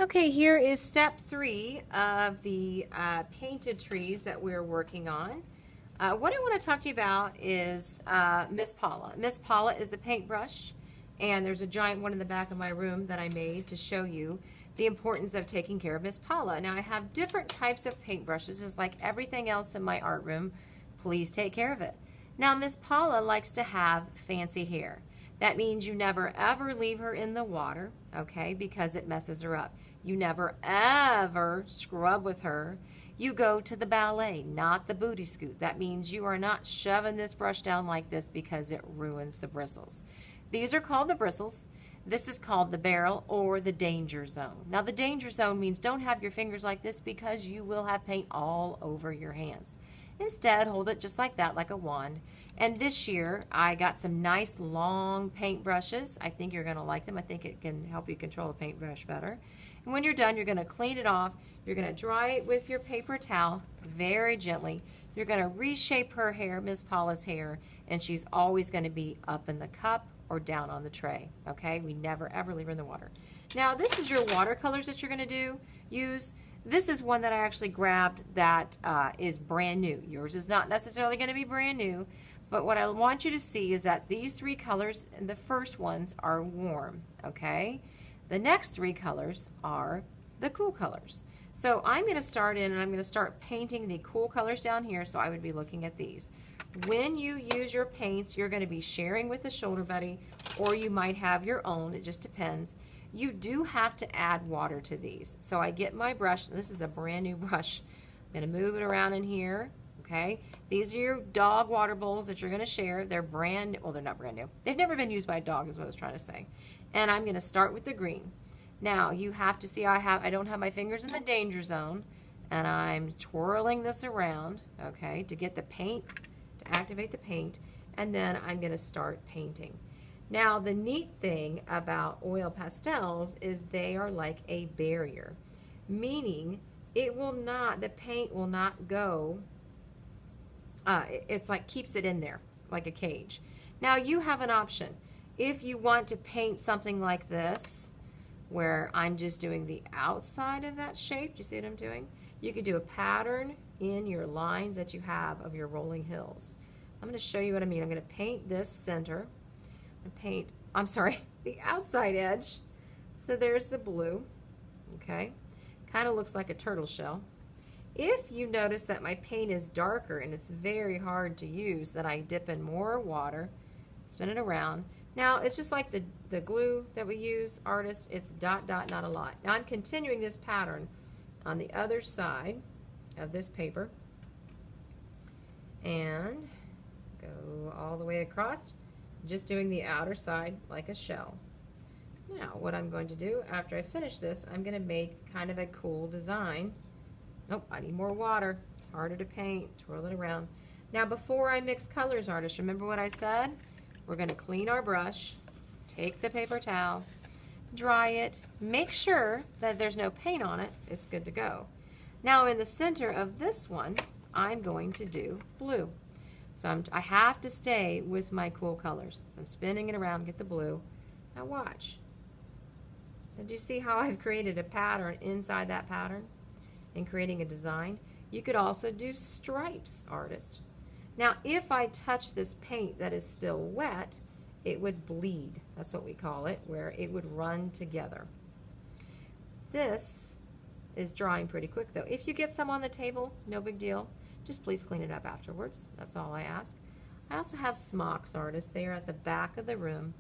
Okay, here is step 3 of the painted trees that we're working on. What I want to talk to you about is Miss Paula. Miss Paula is the paintbrush, and there's a giant one in the back of my room that I made to show you the importance of taking care of Miss Paula. Now I have different types of paintbrushes, just like everything else in my art room. Please take care of it. Now Miss Paula likes to have fancy hair. That means you never ever leave her in the water, okay, because it messes her up. You never ever scrub with her. You go to the ballet, not the booty scoot. That means you are not shoving this brush down like this because it ruins the bristles. These are called the bristles. This is called the barrel or the danger zone. Now the danger zone means don't have your fingers like this because you will have paint all over your hands. Instead, hold it just like that, like a wand. And this year, I got some nice long paint brushes. I think you're going to like them. I think it can help you control a paintbrush better. And when you're done, you're going to clean it off. You're going to dry it with your paper towel very gently. You're going to reshape her hair, Miss Paula's hair, and she's always going to be up in the cup or down on the tray, okay? We never ever leave her in the water. Now, this is your watercolors that you're going to use. This is one that I actually grabbed that is brand new. Yours is not necessarily going to be brand new, but what I want you to see is that these 3 colors, the first ones are warm, okay? The next 3 colors are the cool colors. So I'm going to start in and I'm going to start painting the cool colors down here, so I would be looking at these. When you use your paints, you're going to be sharing with the shoulder buddy, or you might have your own, it just depends. You do have to add water to these. So I get my brush, this is a brand new brush. I'm going to move it around in here, okay? These are your dog water bowls that you're going to share. They're brand, well, they're not brand new. They've never been used by a dog is what I was trying to say. And I'm going to start with the green. Now you have to see I don't have my fingers in the danger zone, and I'm twirling this around, okay, to get the paint, to activate the paint, and then I'm going to start painting. Now the neat thing about oil pastels is they are like a barrier, meaning it will not, the paint will not go, it's like keeps it in there, like a cage. Now you have an option. If you want to paint something like this, where I'm just doing the outside of that shape, do you see what I'm doing? You could do a pattern in your lines that you have of your rolling hills. I'm going to show you what I mean. I'm going to paint this center. Paint, I'm sorry, the outside edge. So there's the blue, okay? Kind of looks like a turtle shell. If you notice that my paint is darker and it's very hard to use, then I dip in more water, spin it around. Now it's just like the glue that we use, artists, it's dot, dot, not a lot. Now I'm continuing this pattern on the other side of this paper and go all the way across. Just doing the outer side like a shell. Now what I'm going to do after I finish this, I'm going to make kind of a cool design. Nope, I need more water. It's harder to paint. Twirl it around. Now before I mix colors, artists, remember what I said? We're going to clean our brush, take the paper towel, dry it, make sure that there's no paint on it. It's good to go. Now in the center of this one, I'm going to do blue. So I have to stay with my cool colors. I'm spinning it around, get the blue. Now watch. Did you see how I've created a pattern inside that pattern and creating a design? You could also do stripes, artist. Now if I touch this paint that is still wet, it would bleed. That's what we call it, where it would run together. This is drying pretty quick though. If you get some on the table, no big deal. Just please clean it up afterwards. That's all I ask. I also have smocks, artists. They are at the back of the room.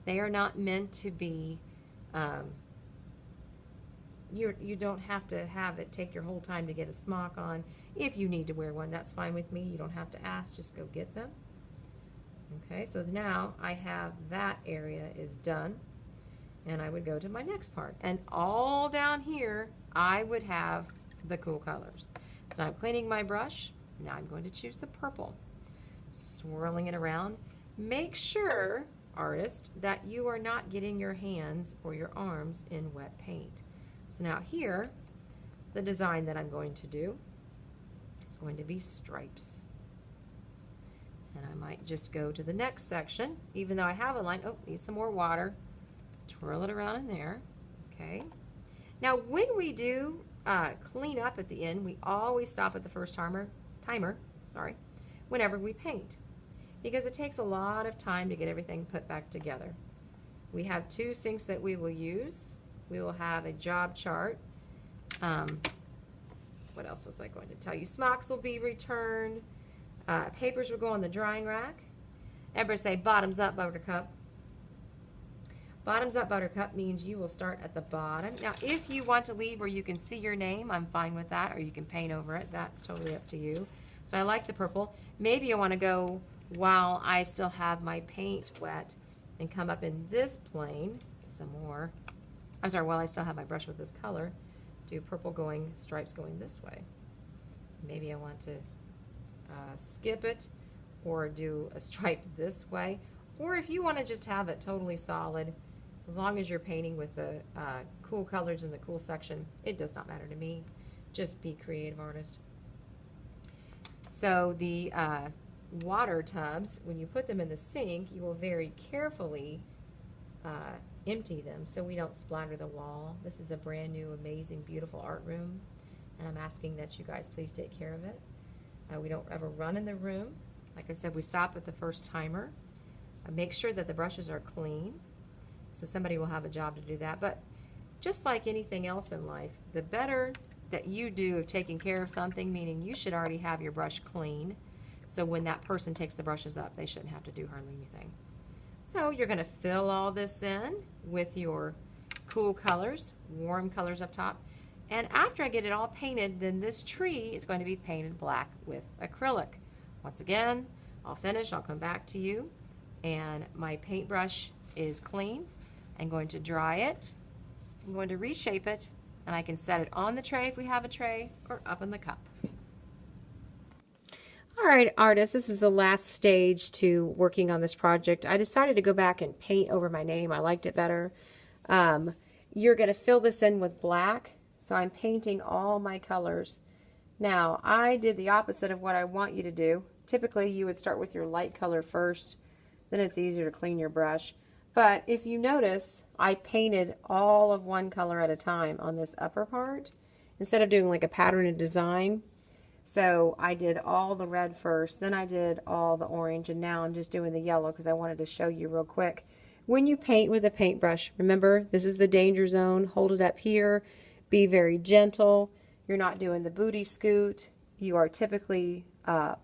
They are not meant to be, you don't have to have it take your whole time to get a smock on. If you need to wear one, that's fine with me. You don't have to ask, just go get them. Okay, so now I have that area is done. And I would go to my next part. And all down here, I would have the cool colors. So I'm cleaning my brush. Now I'm going to choose the purple. Swirling it around. Make sure, artist, that you are not getting your hands or your arms in wet paint. So now here, the design that I'm going to do is going to be stripes. And I might just go to the next section, even though I have a line. Oh, need some more water. Twirl it around in there. Okay. Now, when we do clean up at the end, we always stop at the first timer, whenever we paint, because it takes a lot of time to get everything put back together. We have 2 sinks that we will use. We will have a job chart. What else was I going to tell you? Smocks will be returned. Papers will go on the drying rack. Everybody say bottoms up, Buttercup. Bottoms up, Buttercup means you will start at the bottom. Now, if you want to leave where you can see your name, I'm fine with that, or you can paint over it. That's totally up to you. So I like the purple. Maybe I want to go while I still have my paint wet and come up in this plane, get some more. I'm sorry, while I still have my brush with this color, do purple going, stripes going this way. Maybe I want to skip it or do a stripe this way. Or if you want to just have it totally solid, as long as you're painting with the cool colors in the cool section, it does not matter to me. Just be creative, artist. So the water tubs, when you put them in the sink, you will very carefully empty them so we don't splatter the wall. This is a brand new, amazing, beautiful art room, and I'm asking that you guys please take care of it. We don't ever run in the room. Like I said, we stop at the first timer. Make sure that the brushes are clean, so somebody will have a job to do that. But just like anything else in life, the better that you do of taking care of something, meaning you should already have your brush clean, so when that person takes the brushes up, they shouldn't have to do hardly anything. So you're going to fill all this in with your cool colors, warm colors up top. And after I get it all painted, then this tree is going to be painted black with acrylic. Once again, I'll finish, I'll come back to you. And my paintbrush is clean. I'm going to dry it. I'm going to reshape it, and I can set it on the tray if we have a tray, or up in the cup. All right, artists, this is the last stage to working on this project. I decided to go back and paint over my name. I liked it better. You're going to fill this in with black, so I'm painting all my colors. Now, I did the opposite of what I want you to do. Typically, you would start with your light color first, then it's easier to clean your brush. But if you notice, I painted all of one color at a time on this upper part, instead of doing like a pattern and design. So I did all the red first, then I did all the orange, and now I'm just doing the yellow because I wanted to show you real quick. When you paint with a paintbrush, remember, this is the danger zone. Hold it up here. Be very gentle. You're not doing the booty scoot. You are typically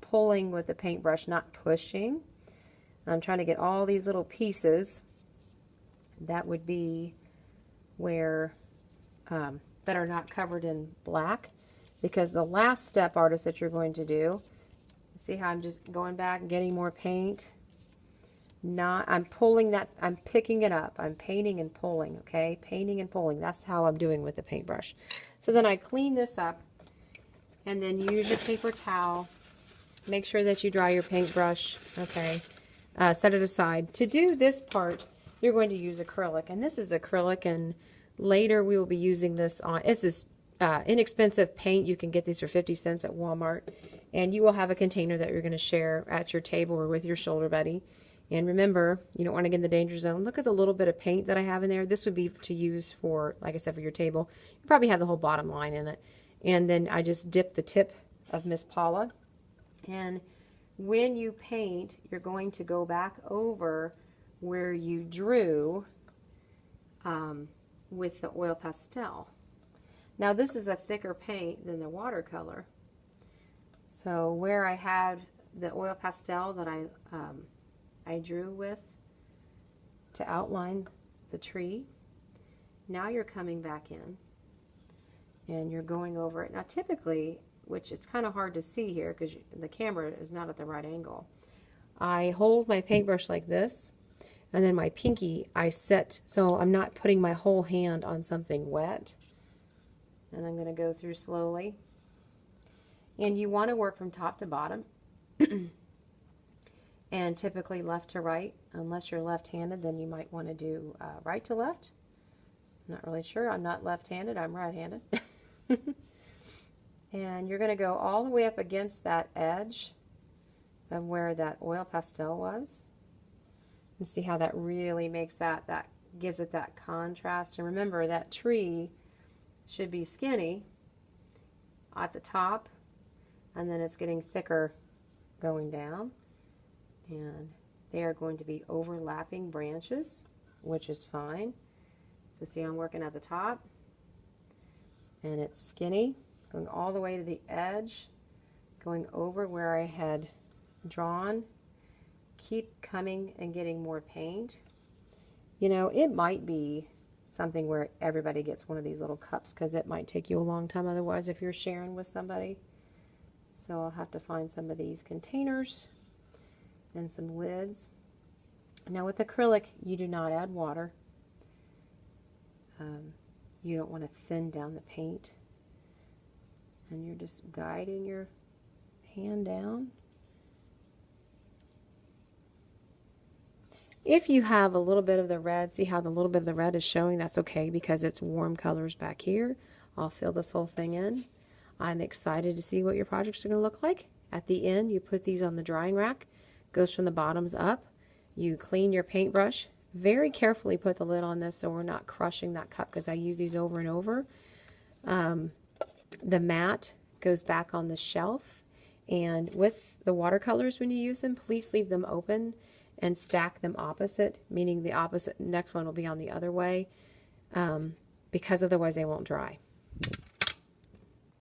pulling with the paintbrush, not pushing. I'm trying to get all these little pieces. That would be where that are not covered in black. Because the last step, artist, that you're going to do, see how I'm just going back and getting more paint? I'm pulling that, I'm picking it up. I'm painting and pulling, okay? Painting and pulling. That's how I'm doing with the paintbrush. So then I clean this up, and then use your paper towel. Make sure that you dry your paintbrush, okay? Set it aside. To do this part, you're going to use acrylic, and this is acrylic, and later we will be using this on, this is inexpensive paint. You can get these for 50 cents at Walmart, and you will have a container that you're going to share at your table or with your shoulder buddy. And remember, you don't want to get in the danger zone. Look at the little bit of paint that I have in there. This would be to use for, like I said, for your table. You probably have the whole bottom line in it. And then I just dip the tip of Miss Paula. And when you paint, you're going to go back over where you drew with the oil pastel. Now this is a thicker paint than the watercolor. So where I had the oil pastel that I drew with to outline the tree, now you're coming back in and you're going over it. Now typically, which it's kind of hard to see here because the camera is not at the right angle, I hold my paintbrush like this, and then my pinky I set so I'm not putting my whole hand on something wet. And I'm going to go through slowly. And you want to work from top to bottom. And typically left to right. Unless you're left-handed, then you might want to do right to left. I'm not really sure. I'm not left-handed. I'm right-handed. And you're going to go all the way up against that edge of where that oil pastel was. And see how that really makes that gives it that contrast. And remember, that tree should be skinny at the top, and then it's getting thicker going down, and they are going to be overlapping branches, which is fine. So see, I'm working at the top, and it's skinny, going all the way to the edge, going over where I had drawn. Keep coming and getting more paint. You know, it might be something where everybody gets one of these little cups, because it might take you a long time otherwise if you're sharing with somebody. So I'll have to find some of these containers and some lids. Now with acrylic, you do not add water. You don't want to thin down the paint. And you're just guiding your hand down. If you have a little bit of the red, see how the little bit of the red is showing? That's okay, because it's warm colors back here. I'll fill this whole thing in. I'm excited to see what your projects are going to look like. At the end, you put these on the drying rack. Goes from the bottoms up. You clean your paintbrush. Very carefully put the lid on this so we're not crushing that cup, because I use these over and over. The mat goes back on the shelf. And with the watercolors, when you use them, please leave them open and stack them opposite, meaning the opposite next one will be on the other way, because otherwise they won't dry.